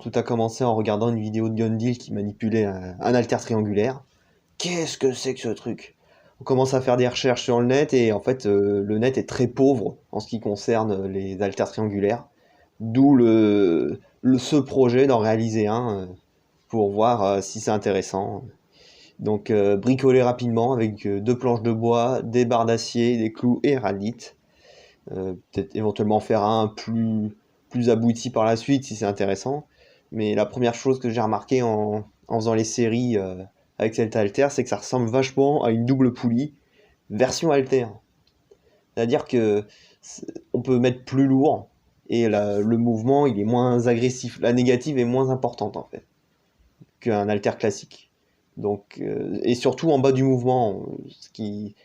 Tout a commencé en regardant une vidéo de Gundil qui manipulait un haltère triangulaire. Qu'est-ce que c'est que ce truc? On commence à faire des recherches sur le net et en fait le net est très pauvre en ce qui concerne les haltères triangulaires. D'où ce projet d'en réaliser un pour voir si c'est intéressant. Donc bricoler rapidement avec deux planches de bois, des barres d'acier, des clous et radites. Peut-être éventuellement faire un plus abouti par la suite si c'est intéressant. Mais la première chose que j'ai remarqué en faisant les séries avec cet haltère, c'est que ça ressemble vachement à une double poulie version haltère. C'est-à-dire que on peut mettre plus lourd et le mouvement il est moins agressif. La négative est moins importante en fait qu'un haltère classique. Donc, et surtout en bas du mouvement, ce qui,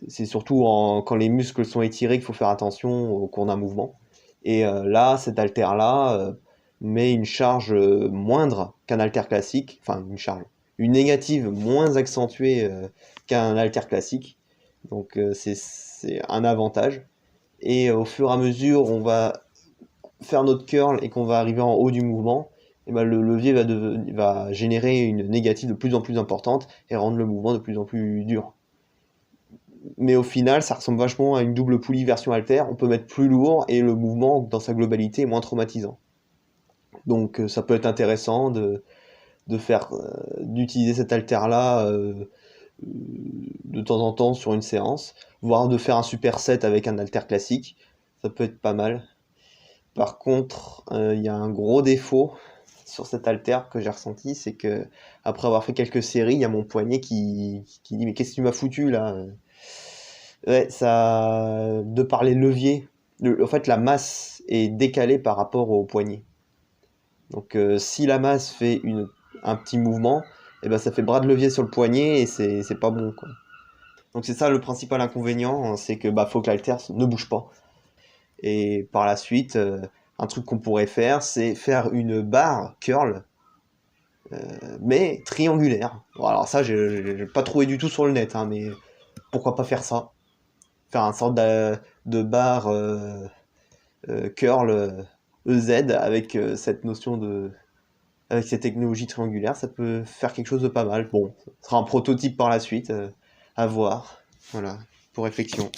c'est surtout quand les muscles sont étirés qu'il faut faire attention au cours d'un mouvement. Et là, cet haltère-là met une charge moindre qu'un haltère classique, enfin une négative moins accentuée qu'un haltère classique. Donc c'est un avantage. Et au fur et à mesure, on va faire notre curl et qu'on va arriver en haut du mouvement, et ben le levier va générer une négative de plus en plus importante et rendre le mouvement de plus en plus dur. Mais au final, ça ressemble vachement à une double poulie version haltère. On peut mettre plus lourd et le mouvement, dans sa globalité, est moins traumatisant. Donc ça peut être intéressant d'utiliser cet haltère-là de temps en temps sur une séance, voire de faire un superset avec un haltère classique. Ça peut être pas mal. Par contre, il y a un gros défaut sur cet haltère que j'ai ressenti, c'est que après avoir fait quelques séries, il y a mon poignet qui dit mais qu'est-ce que tu m'as foutu là? Ouais, ça, de par les leviers, en fait la masse est décalée par rapport au poignet. Donc si la masse fait un petit mouvement, et ben ça fait bras de levier sur le poignet et c'est pas bon quoi. Donc c'est ça le principal inconvénient, hein, c'est que bah faut que l'haltère ne bouge pas. Et par la suite, un truc qu'on pourrait faire, c'est faire une barre curl, mais triangulaire. Bon, alors ça, j'ai pas trouvé du tout sur le net, hein, mais pourquoi pas faire ça? Faire un sorte de barre curl EZ avec cette notion avec cette technologie triangulaire, ça peut faire quelque chose de pas mal. Bon, ce sera un prototype par la suite, à voir. Voilà, pour réflexion.